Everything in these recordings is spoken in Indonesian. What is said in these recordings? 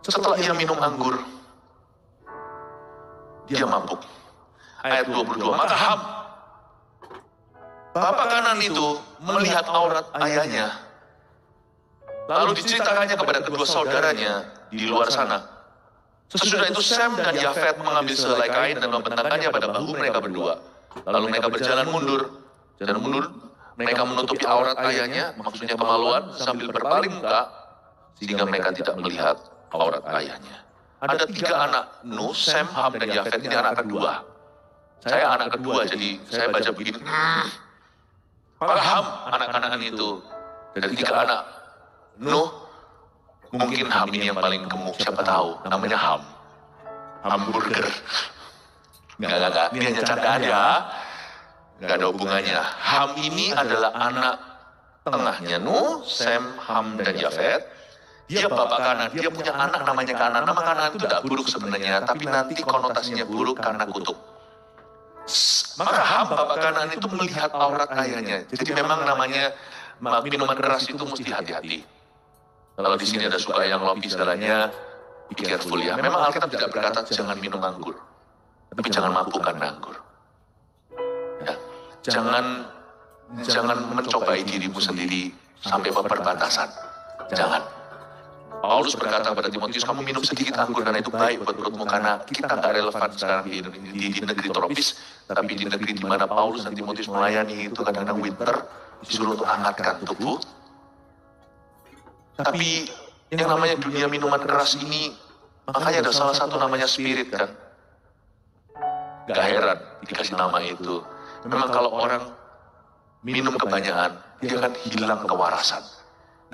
Setelah ia minum anggur, dia mabuk. Ayat 22, maka Ham, bapak kanan itu melihat aurat ayahnya. Lalu diceritakannya kepada kedua saudaranya di luar sana. Sesudah itu Sem dan Yafet mengambil sehelai kain dan membentangkannya pada bahu mereka berdua. Lalu mereka berjalan mundur. Mereka menutupi aurat ayahnya, maksudnya kemaluan, sambil berpaling muka, sehingga mereka tidak melihat aurat ayahnya. Ada 3 anak, Nuh, Sem, Ham, dan Yafet. Ini anak kedua. Saya anak kedua, jadi saya baca begini. Maka Ham, anak-anak itu, dari 3 anak, Nuh, mungkin Ham ini yang paling gemuk, siapa tahu, namanya Ham. Hamburger. Enggak, ini hanya candaan ya. Enggak ada hubungannya. Ham ini adalah anak tengahnya Nuh, Sem, Ham, dan Yafet. Dia bapak kanan, dia punya anak namanya Kanan. Nama Kanan itu tidak buruk sebenarnya, tapi nanti konotasinya buruk karena kutuk. Maka Ham, bapak Kanan itu melihat aurat ayahnya. Jadi memang namanya minuman keras itu mesti hati-hati. Kalau di sini ada suka yang lopi segalanya, be careful ya. Memang Alkitab tidak berkata jangan minum anggur, tapi jangan mabuk karena anggur. Ya. Jangan mencobai dirimu sendiri sampai perbatasan. Jangan. Paulus berkata pada Timotius, kamu minum sedikit anggur karena itu baik buat perutmu, karena kita nggak relevan sekarang di negeri tropis, tapi di negeri di mana Paulus dan Timotius melayani itu kadang-kadang winter, disuruh untuk hangatkan tubuh. Tapi yang namanya dunia minuman keras ini, makanya ada salah satu namanya spirit kan. Gak heran dikasih nama itu. Memang kalau orang minum kebanyakan, dia akan hilang kewarasan.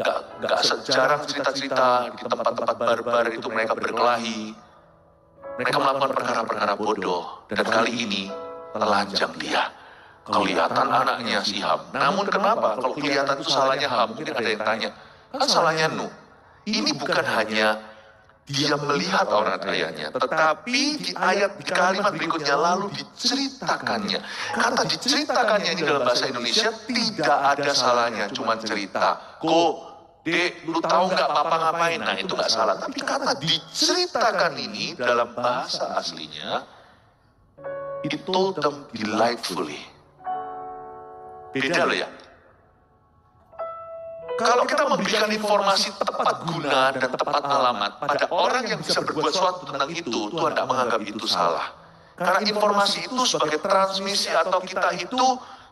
Gak sejarang cerita-cerita di tempat-tempat barbar itu mereka berkelahi. Mereka melakukan perkara-perkara bodoh. Dan kali ini telanjang dia. Kelihatan anaknya si Ham. Namun kenapa kalau kelihatan itu salahnya Ham? Mungkin ada yang tanya. Kan salahnya Nuh. Ini bukan hanya dia melihat aurat ayahnya, tetapi di kalimat berikutnya lalu diceritakannya. Kata diceritakannya ini dalam bahasa Indonesia tidak ada salahnya, cuma cerita. Dek, lu tahu nggak papa ngapain? Nah itu nggak salah. Tapi kata diceritakan ini dalam bahasa aslinya, it told them delightfully. Beda loh ya. Kalau kita memberikan informasi tepat guna dan tepat alamat pada orang yang bisa berbuat sesuatu tentang itu, Tuhan tidak menganggap itu salah. Karena informasi itu sebagai transmisi atau kita itu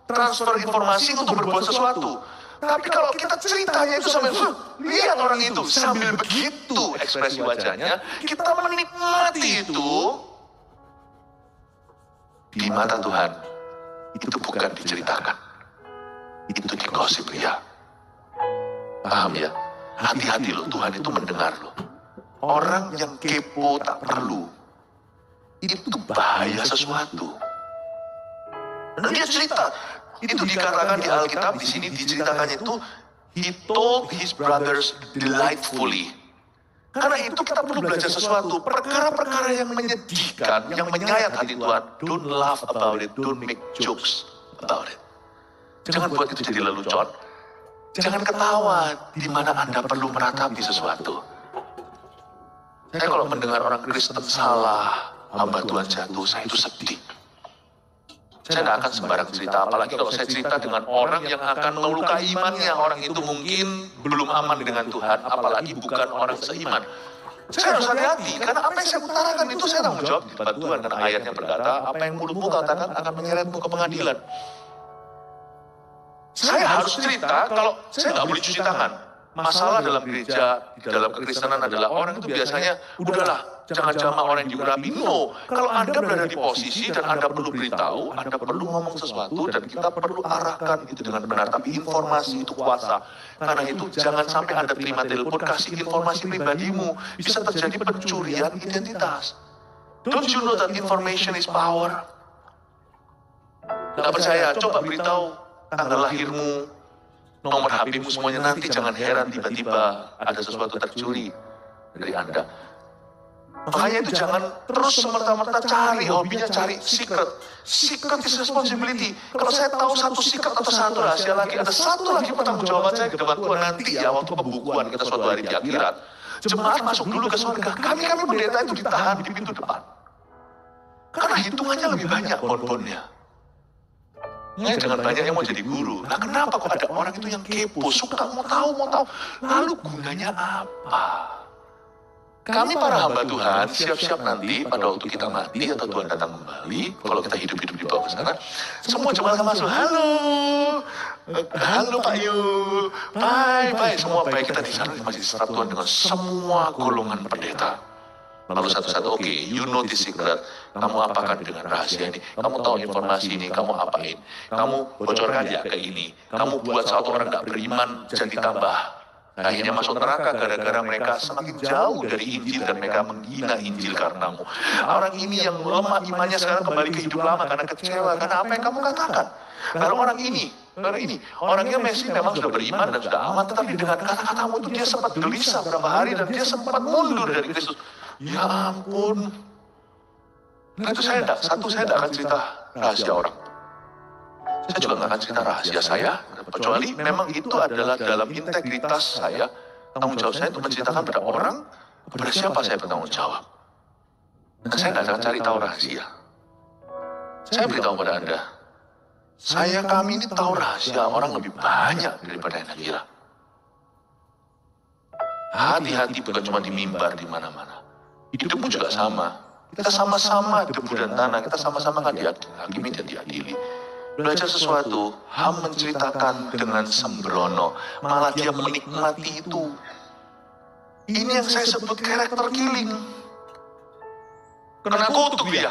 transfer informasi untuk berbuat sesuatu. Tapi kalau kita ceritanya itu sambil lihat orang itu, sambil begitu ekspresi wajahnya, kita menikmati itu. Di mata Tuhan, itu bukan diceritakan. Itu digosip ya. Paham ya? Hati-hati loh, Tuhan itu mendengar loh. Orang yang kepo tak perlu, itu bahaya sesuatu. Dan dia cerita, itu dikatakan di Alkitab, di sini diceritakannya itu, he told his brothers delightfully. Karena itu kita perlu belajar sesuatu, perkara-perkara yang menyedihkan, yang menyayat hati Tuhan. Don't laugh about it, don't make jokes about it. Jangan buat itu jadi lelucon. Jangan ketawa di mana Anda perlu meratapi sesuatu. Saya kalau mendengar orang Kristen salah, hamba Tuhan jatuh, saya itu sedih. Saya tidak akan sembarang cerita, apalagi kalau saya cerita dengan orang yang akan melukai imannya. Orang itu mungkin belum aman dengan Tuhan, apalagi bukan orang seiman. Saya harus hati-hati, karena apa yang saya utarakan itu saya tanggung jawab di depan Tuhan. Karena ayatnya berkata, apa yang mulutmu katakan akan menyeretmu ke pengadilan. Saya harus cerita, kalau saya nggak boleh cuci tangan. Masalah dalam gereja, di dalam kekristenan adalah orang itu biasanya, udahlah, jangan jamaah orang yang diurapi. No, kalau Anda berada di posisi dan Anda perlu beritahu, Anda perlu ngomong sesuatu dan kita perlu arahkan itu dengan benar. Tapi informasi itu kuasa. Karena itu jangan sampai Anda terima telepon, kasih informasi pribadimu. Bisa terjadi pencurian identitas. Don't you know that information is power? Nggak percaya, coba beritahu tanggal lahirmu, nomor HP-mu semuanya, nanti jangan heran tiba-tiba ada sesuatu tercuri dari Anda. Makanya itu jangan terus semerta-merta cari, hobinya cari secret. Secret is responsibility. Kalau saya tahu satu secret atau satu rahasia lagi, ada satu lagi pertanggungjawaban saya ke depan Tuhan nanti ya, waktu pembukuan kita suatu hari di akhirat. jemaat masuk dulu ke surga. Kami pendeta itu ditahan di pintu depan. Karena hitungannya lebih banyak bon-bonnya. Jangan banyak yang mau jadi guru. Nah kenapa kok ada orang itu yang kepo, suka mau tahu. Lalu gunanya apa? Kami para hamba Tuhan siap-siap nanti pada waktu kita mati atau Tuhan datang kembali, kalau kita hidup-hidup di bawah sana, semua jemaat akan masuk, halo Pak Yu, bye, semua baik, kita di sana masih diserap Tuhan dengan semua golongan pendeta. Lalu satu-satu, oke, you know the secret, kamu apakan dengan rahasia ini, kamu tahu informasi ini, kamu apain, kamu bocorkan ya ke ini, kamu buat satu orang gak beriman jadi tambah. Akhirnya masuk neraka gara-gara mereka semakin jauh dari Injil dan mereka menghina Injil karenamu. Orang ini yang lemah imannya sekarang kembali ke hidup lama karena kecewa, karena apa yang kamu katakan. Karena orangnya Messi memang sudah beriman dan sudah aman, tetapi dengan kata-katamu itu dia sempat gelisah beberapa hari dan dia sempat mundur dari Kristus. Ya ampun. Nah itu saya tidak akan cerita rahasia orang. Saya juga nggak akan cerita rahasia saya, kecuali memang itu adalah dalam integritas saya, tanggung jawab saya untuk menceritakan pada orang, kepada siapa saya bertanggung jawab. Dan saya nggak akan cari tahu rahasia. Saya beritahu pada Anda, kami ini tahu rahasia orang lebih banyak daripada yang Anda kira. Hati-hati bukan cuma di mimbar di mana-mana. Hidupmu juga sama. Kita sama-sama debu dan tanah, kita sama-sama kan dihakimi dan diadili. Belajar sesuatu, menceritakan dengan sembrono, malah dia menikmati itu. Ini yang saya sebut karakter killing. Kena kutuk dia.